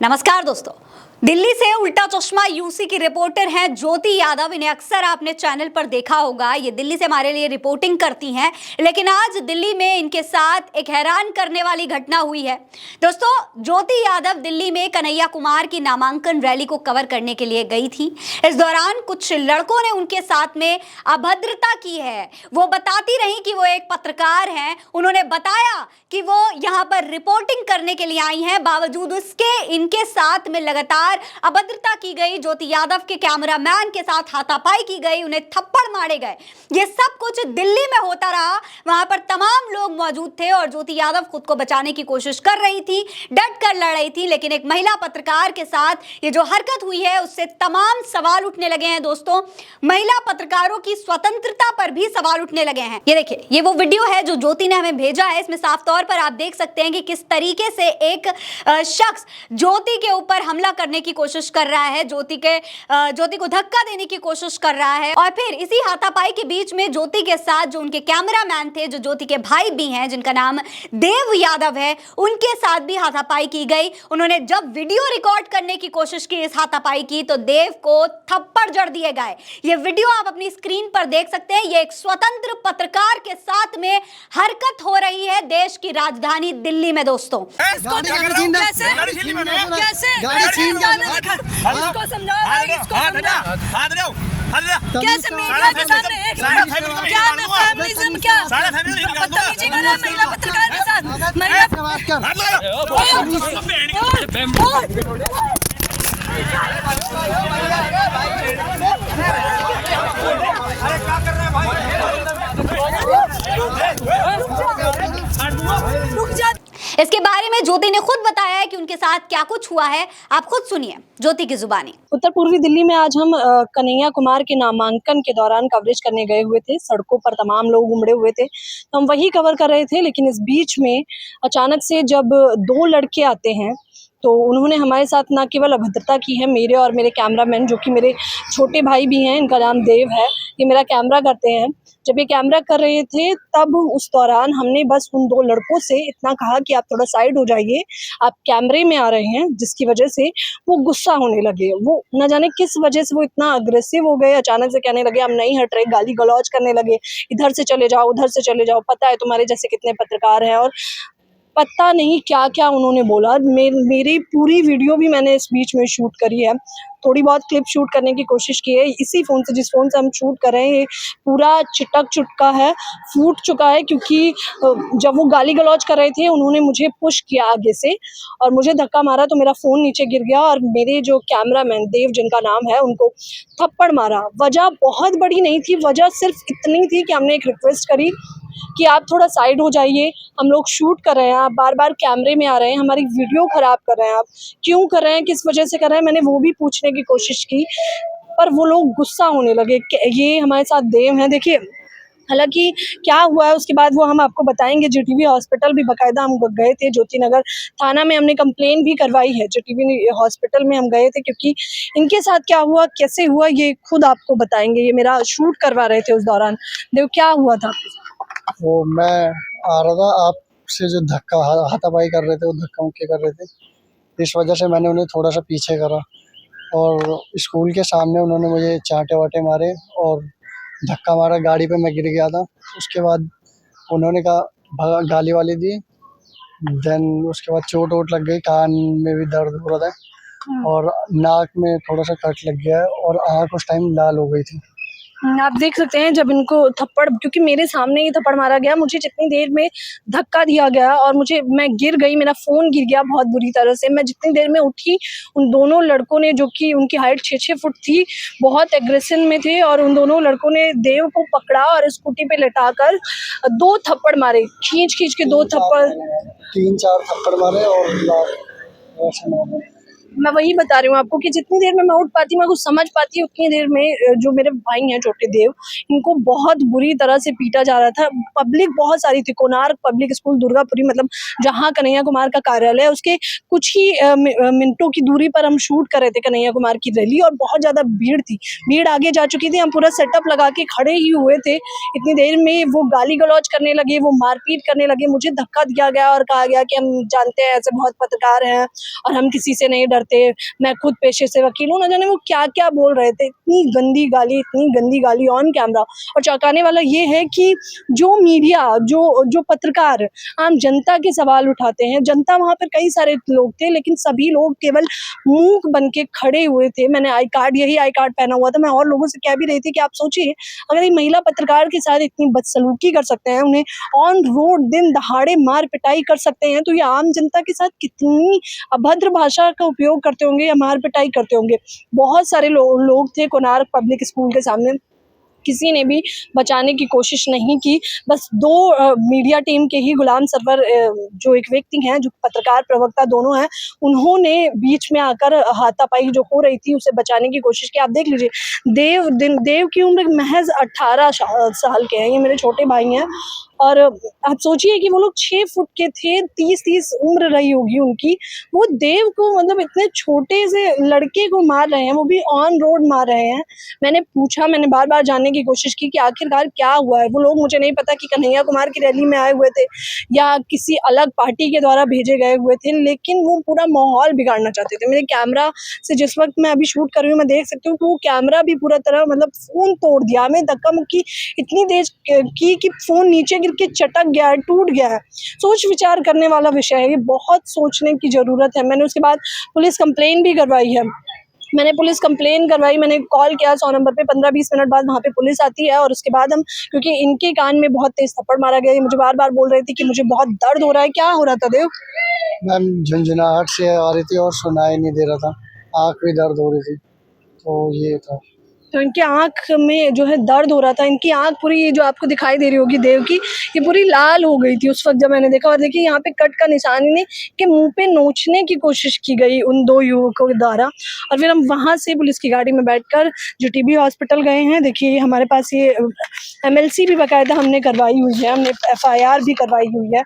नमस्कार दोस्तों, दिल्ली से उल्टा चश्मा यूसी की रिपोर्टर हैं ज्योति यादव। इन्हें अक्सर आपने चैनल पर देखा होगा, ये दिल्ली से हमारे लिए रिपोर्टिंग करती हैं। लेकिन आज दिल्ली में इनके साथ एक हैरान करने वाली घटना हुई है। दोस्तों, ज्योति यादव दिल्ली में कन्हैया कुमार की नामांकन रैली को कवर करने के लिए गई थी। इस दौरान कुछ लड़कों ने उनके साथ में अभद्रता की है। वो बताती रही कि वो एक पत्रकार हैं। उन्होंने बताया कि वो यहाँ पर रिपोर्टिंग करने के लिए आई हैं, बावजूद उसके इनके साथ में लगातार अभद्रता की गई। ज्योति यादव के कैमरामैन के साथ हाथापाई की गई, उन्हें थप्पड़ मारे गए। ये सब कुछ दिल्ली में होता रहा। वहां पर तमाम लोग मौजूद थे और ज्योति यादव खुद को बचाने की कोशिश कर रही थी, डट कर लड़ रही थी। लेकिन एक महिला पत्रकार के साथ ये जो हरकत हुई है, उससे तमाम सवाल उठने लगे हैं। दोस्तों, महिला पत्रकारों की स्वतंत्रता पर भी सवाल उठने लगे हैं। ये देखिए, ये वो वीडियो है जो ज्योति ने हमें भेजा है। इसमें साफ तौर पर आप देख सकते हैं कि किस तरीके से एक शख्स ज्योति के ऊपर हमला करने की कोशिश कर रहा है, ज्योति को धक्का देने की कोशिश कर रहा है। और फिर इसी हाथापाई के बीच में ज्योति के साथ जो उनके कैमरामैन थे, जो ज्योति के भाई भी हैं, जिनका नाम देव यादव है, उनके साथ भी हाथापाई की गई। उन्होंने जब वीडियो रिकॉर्ड करने की कोशिश की इस हाथापाई की, तो देव को थप्पड़ जड़ दिए गए। ये वीडियो आप अपनी स्क्रीन पर देख सकते हैं। ये एक स्वतंत्र पत्रकार के साथ में हरकत हो रही है देश की राजधानी दिल्ली में। दोस्तों, इसको समझाओ, कैसे मीडिया के सामने एक क्या फैमिलिज्म, क्या बदतमीजी कर रहा है महिला पत्रकार के साथ। इसके बारे में ज्योति ने खुद बताया है कि उनके साथ क्या कुछ हुआ है। आप खुद सुनिए ज्योति की जुबानी। उत्तर पूर्वी दिल्ली में आज हम कन्हैया कुमार के नामांकन के दौरान कवरेज करने गए हुए थे। सड़कों पर तमाम लोग उमड़े हुए थे, तो हम वही कवर कर रहे थे। लेकिन इस बीच में अचानक से जब दो लड़के आते हैं, तो उन्होंने हमारे साथ न केवल अभद्रता की है, मेरे और मेरे कैमरामैन, जो कि मेरे छोटे भाई भी हैं, इनका नाम देव है, ये मेरा कैमरा करते हैं। जब ये कैमरा कर रहे थे, तब उस दौरान हमने बस उन दो लड़कों से इतना कहा कि आप थोड़ा साइड हो जाइए, आप कैमरे में आ रहे हैं, जिसकी वजह से वो गुस्सा होने लगे। वो न जाने किस वजह से वो इतना अग्रेसिव हो गए। अचानक से कहने लगे हम नहीं हट रहे, गाली गलौज करने लगे, इधर से चले जाओ, उधर से चले जाओ, पता है तुम्हारे जैसे कितने पत्रकार हैं, और पता नहीं क्या क्या उन्होंने बोला। मेरी पूरी वीडियो भी मैंने इस बीच में शूट करी है, थोड़ी बहुत क्लिप शूट करने की कोशिश की है। इसी फ़ोन से, जिस फ़ोन से हम शूट कर रहे हैं, पूरा चिटक चुटका है, फूट चुका है। क्योंकि जब वो गाली गलौज कर रहे थे, उन्होंने मुझे पुश किया आगे से और मुझे धक्का मारा, तो मेरा फ़ोन नीचे गिर गया और मेरे जो कैमरामैन देव, जिनका नाम है, उनको थप्पड़ मारा। वजह बहुत बड़ी नहीं थी, वजह सिर्फ इतनी थी कि हमने एक रिक्वेस्ट करी कि आप थोड़ा साइड हो जाइए, हम लोग शूट कर रहे हैं, आप बार बार कैमरे में आ रहे हैं, हमारी वीडियो ख़राब कर रहे हैं, आप क्यों कर रहे हैं, किस वजह से कर रहे हैं। मैंने वो भी पूछने की कोशिश की, पर वो लोग गुस्सा होने लगे। ये हमारे साथ देव हैं। देखिए, हालांकि क्या हुआ है उसके बाद वो हम आपको बताएंगे। जीटीबी हॉस्पिटल भी बाकायदा हम गए थे, ज्योति नगर थाना में हमने कंप्लेन भी करवाई है। जीटीबी हॉस्पिटल में हम गए थे, क्योंकि इनके साथ क्या हुआ, कैसे हुआ, ये खुद आपको बताएंगे। ये मेरा शूट करवा रहे थे उस दौरान। देखो क्या हुआ था। वो मैं आ रहा था, आपसे जो धक्का हाथापाई कर रहे थे, वो धक्का मुक्की कर रहे थे, इस वजह से मैंने उन्हें थोड़ा सा पीछे करा और स्कूल के सामने उन्होंने मुझे चांटे वाटे मारे और धक्का मारा। गाड़ी पे मैं गिर गया था। उसके बाद उन्होंने कहा गाली वाली दी। देन उसके बाद चोट वोट लग गई, कान में भी दर्द हो रहा था और नाक में थोड़ा सा कट लग गया है और आँख उस टाइम लाल हो गई थी। आप देख सकते हैं जब इनको थप्पड़, क्योंकि मेरे सामने ही थप्पड़ मारा गया, मुझे जितनी देर में धक्का दिया गया और मैं गिर गई, मेरा फ़ोन गिर गया बहुत बुरी तरह से। मैं जितनी देर में उठी, उन दोनों लड़कों ने, जो कि उनकी हाइट 6-6 फुट थी, बहुत एग्रेशन में थे, और उन दोनों लड़कों ने देव को पकड़ा और स्कूटी पे लटाकर 2 थप्पड़ मारे, खींच के 2 थप्पड़, 3-4 थप्पड़ मारे और मैं वही बता रही हूँ आपको कि जितनी देर में मैं उठ पाती, मैं कुछ समझ पाती, उतनी देर में जो मेरे भाई हैं छोटे देव, इनको बहुत बुरी तरह से पीटा जा रहा था। पब्लिक बहुत सारी थी, कोणार्क पब्लिक स्कूल दुर्गापुरी, मतलब जहाँ कन्हैया कुमार का कार्यालय है उसके कुछ ही मिनटों की दूरी पर हम शूट कर रहे थे कन्हैया कुमार की रैली, और बहुत ज़्यादा भीड़ थी, भीड़ आगे जा चुकी थी। हम पूरा सेटअप लगा के खड़े ही हुए थे, इतनी देर में वो गाली गलौज करने लगे, वो मारपीट करने लगे, मुझे धक्का दिया गया और कहा गया कि हम जानते हैं ऐसे बहुत पत्रकार हैं और हम किसी से नहीं डरते, मैं खुद पेशे से वकील हूँ। न जाने वो क्या क्या बोल रहे थे, इतनी गंदी गाली ऑन कैमरा। और चौंकाने वाला ये है कि जो मीडिया, जो पत्रकार आम जनता के सवाल उठाते हैं, जनता वहाँ पर कई सारे लोग थे, लेकिन सभी लोग केवल मूक बन के खड़े हुए थे। मैंने यही आई कार्ड पहना हुआ था। मैं और लोगों से कह भी रही थी कि आप सोचिए, अगर ये महिला पत्रकार के साथ इतनी बदसलूकी कर सकते हैं, उन्हें ऑन रोड दिन दहाड़े मार पिटाई कर सकते हैं, तो ये आम जनता के साथ कितनी अभद्र भाषा का उपयोग करते होंगे या मार पिटाई करते होंगे। बहुत सारे लोग थे कोणार्क पब्लिक स्कूल के सामने, किसी ने भी बचाने की कोशिश नहीं की। बस दो मीडिया टीम के ही गुलाम सरवर जो एक व्यक्ति हैं, जो पत्रकार प्रवक्ता दोनों हैं, उन्होंने बीच में आकर हाथापाई जो हो रही थी उसे बचाने की कोशिश की। आप देख लीजिए, देव की उम्र महज 18 साल के हैं, ये मेरे छोटे भाई हैं, और आप सोचिए कि वो लोग 6 फुट के थे, 30 उम्र रही होगी उनकी। वो देव को, मतलब इतने छोटे से लड़के को मार रहे हैं, वो भी ऑन रोड मार रहे हैं। मैंने बार-बार जानने की कोशिश की कि आखिरकार क्या हुआ है। वो लोग, मुझे नहीं पता कि कन्हैया कुमार की रैली में आए हुए थे या किसी अलग पार्टी के द्वारा भेजे गए हुए थे, लेकिन वो पूरा माहौल बिगाड़ना चाहते थे। मेरे कैमरा से जिस वक्त मैं अभी शूट कर रही हूँ, मैं देख सकती हूँ कि वो कैमरा भी पूरा तरह, मतलब फ़ोन तोड़ दिया। हमें धक्का-मुक्की इतनी तेज की कि फ़ोन नीचे गिर के चटक गया है, टूट गया है। सोच विचार करने वाला विषय है, ये बहुत सोचने की ज़रूरत है। मैंने उसके बाद पुलिस कंप्लेन भी करवाई है। मैंने कॉल किया 100 नंबर पे, 15-20 मिनट बाद वहाँ पे पुलिस आती है, और उसके बाद हम, क्योंकि इनके कान में बहुत तेज थप्पड़ मारा गया, ये मुझे बार-बार बोल रहे थे कि मुझे बहुत दर्द हो रहा है। क्या हो रहा था देव? मैम झुंझुनाहट से आ रही थी और सुनाई नहीं दे रहा था, आँख भी दर्द हो रही थी, तो ये था। तो इनकी आँख में जो है दर्द हो रहा था, इनकी आँख पूरी, जो आपको दिखाई दे रही होगी देव की, ये पूरी लाल हो गई थी उस वक़्त जब मैंने देखा। और देखिए यहाँ पे कट का निशान इन्हें के मुँह पे नोचने की कोशिश की गई उन 2 युवकों के द्वारा। और फिर हम वहाँ से पुलिस की गाड़ी में बैठकर जो टीबी हॉस्पिटल गए हैं। देखिए हमारे पास ये एमएलसी भी बाकायदा हमने करवाई हुई है, हमने एफआईआर भी करवाई हुई है।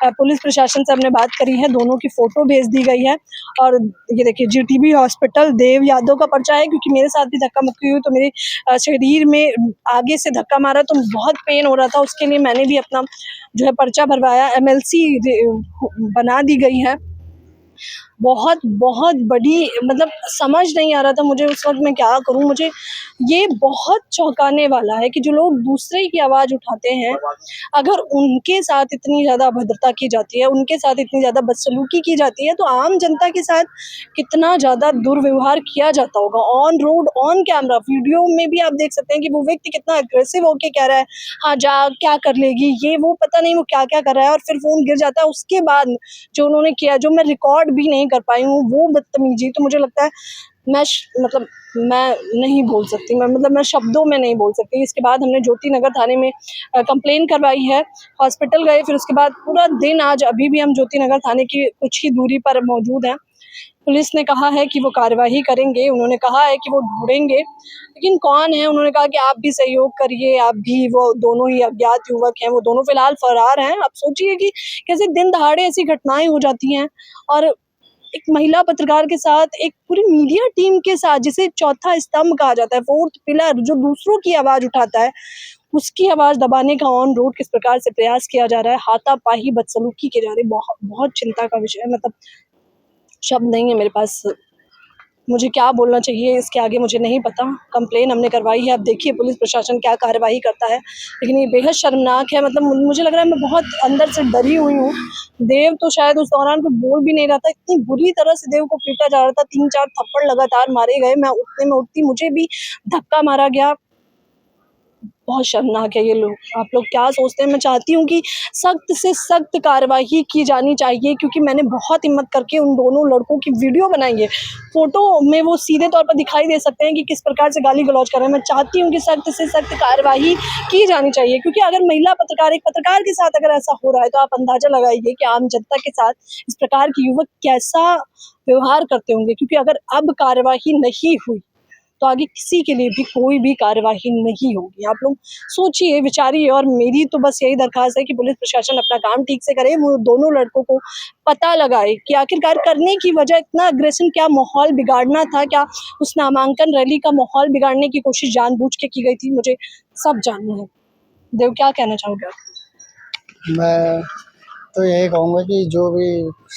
पुलिस प्रशासन से हमने बात करी है, दोनों की फ़ोटो भेज दी गई है। और ये देखिए जीटीबी हॉस्पिटल, देव यादव का पर्चा है, क्योंकि मेरे साथ भी धक्का मुक्की हुई, तो मेरे शरीर में आगे से धक्का मारा तो बहुत पेन हो रहा था। उसके लिए मैंने भी अपना जो है पर्चा भरवाया, एमएलसी बना दी गई है। बहुत बड़ी, मतलब समझ नहीं आ रहा था मुझे उस वक़्त मैं क्या करूँ। मुझे ये बहुत चौंकाने वाला है कि जो लोग दूसरे की आवाज़ उठाते हैं, अगर उनके साथ इतनी ज़्यादा अभद्रता की जाती है, उनके साथ इतनी ज़्यादा बदसलूकी की जाती है, तो आम जनता के साथ कितना ज़्यादा दुर्व्यवहार किया जाता होगा। On road, on camera, video में भी आप देख सकते हैं कि वो व्यक्ति कितना अग्रेसिव होके कह रहा है, हाँ जा, क्या कर लेगी, ये वो, पता नहीं वो क्या-क्या कर रहा है, और फिर फ़ोन गिर जाता है। उसके बाद जो उन्होंने किया, जो मैं रिकॉर्ड भी नहीं कर पाई हूँ, वो बदतमीज़ी, तो मुझे लगता है मैं नहीं बोल सकती, मैं शब्दों में नहीं बोल सकती। इसके बाद हमने ज्योति नगर थाने में कंप्लेन करवाई है, हॉस्पिटल गए, फिर उसके बाद पूरा दिन, आज अभी भी हम ज्योति नगर थाने की कुछ ही दूरी पर मौजूद हैं। पुलिस ने कहा है कि वो कार्यवाही करेंगे, उन्होंने कहा है कि वो ढूँढेंगे, लेकिन कौन है? उन्होंने कहा कि आप भी सहयोग करिए, आप भी, वो दोनों ही अज्ञात युवक हैं, वो दोनों फ़िलहाल फ़रार हैं। आप सोचिए कि कैसे दिन दहाड़े ऐसी घटनाएँ हो जाती हैं, और एक महिला पत्रकार के साथ, एक पूरी मीडिया टीम के साथ, जिसे चौथा स्तंभ कहा जाता है, फोर्थ पिलर, जो दूसरों की आवाज़ उठाता है, उसकी आवाज़ दबाने का ऑन रोड किस प्रकार से प्रयास किया जा रहा है, हाथापाई, बदसलूकी की जा रही है। बहुत चिंता का विषय है, मतलब शब्द नहीं है मेरे पास। मुझे क्या बोलना चाहिए, इसके आगे मुझे नहीं पता। कंप्लेन हमने करवाई है, अब देखिए पुलिस प्रशासन क्या कार्रवाई करता है, लेकिन ये बेहद शर्मनाक है। मतलब मुझे लग रहा है मैं बहुत अंदर से डरी हुई हूँ। देव तो शायद उस दौरान कुछ बोल भी नहीं रहा था, इतनी बुरी तरह से देव को पीटा जा रहा था, 3-4 थप्पड़ लगातार मारे गए। मैं उठने में उठती, मुझे भी धक्का मारा गया। बहुत शर्मनाक है ये लोग। आप लोग क्या सोचते हैं? मैं चाहती हूँ कि सख्त से सख्त कार्रवाई की जानी चाहिए, क्योंकि मैंने बहुत हिम्मत करके उन दोनों लड़कों की वीडियो बनाई है। फोटो में वो सीधे तौर पर दिखाई दे सकते हैं कि किस प्रकार से गाली गलौज कर रहे हैं। मैं चाहती हूँ कि सख्त से सख्त कार्रवाई की जानी चाहिए, क्योंकि अगर महिला पत्रकार, एक पत्रकार के साथ अगर ऐसा हो रहा है तो आप अंदाजा लगाइए कि आम जनता के साथ इस प्रकार के युवक कैसा व्यवहार करते होंगे। क्योंकि अगर अब कार्रवाई नहीं हुई तो आगे किसी के लिए भी कोई भी कार्यवाही नहीं होगी। आप लोग सोचिए, विचारिए, और मेरी तो बस यही दरख्वास्त है कि पुलिस प्रशासन अपना काम ठीक से करे, वो दोनों लड़कों को पता लगाए कि आखिरकार करने की वजह इतना अग्रेशन, क्या माहौल बिगाड़ना था, क्या उस नामांकन रैली का माहौल बिगाड़ने की कोशिश जानबूझ के की गई थी, मुझे सब जानना है। देव, क्या कहना चाहोगे आप? मैं तो यही कहूँगा कि जो भी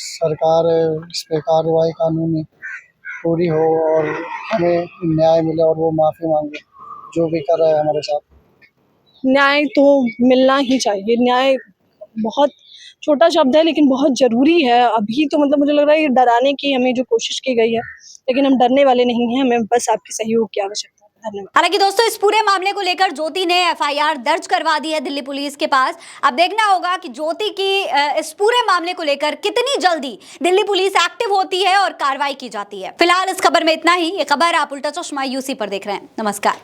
सरकार है इस पे कार्रवाई कानूनी पूरी हो और हमें न्याय मिले और वो माफ़ी मांगे जो भी कर रहा है हमारे साथ। न्याय तो मिलना ही चाहिए। न्याय बहुत छोटा शब्द है लेकिन बहुत ज़रूरी है। अभी तो मतलब मुझे लग रहा है ये डराने की हमें जो कोशिश की गई है, लेकिन हम डरने वाले नहीं हैं। हमें बस आपके सहयोग की आवश्यकता है। धन्यवाद। हालांकि दोस्तों, इस पूरे मामले को लेकर ज्योति ने एफआईआर दर्ज करवा दी है दिल्ली पुलिस के पास। अब देखना होगा कि ज्योति की इस पूरे मामले को लेकर कितनी जल्दी दिल्ली पुलिस एक्टिव होती है और कार्रवाई की जाती है। फिलहाल इस खबर में इतना ही। ये खबर आप उल्टा चश्मा यूसी पर देख रहे हैं। नमस्कार।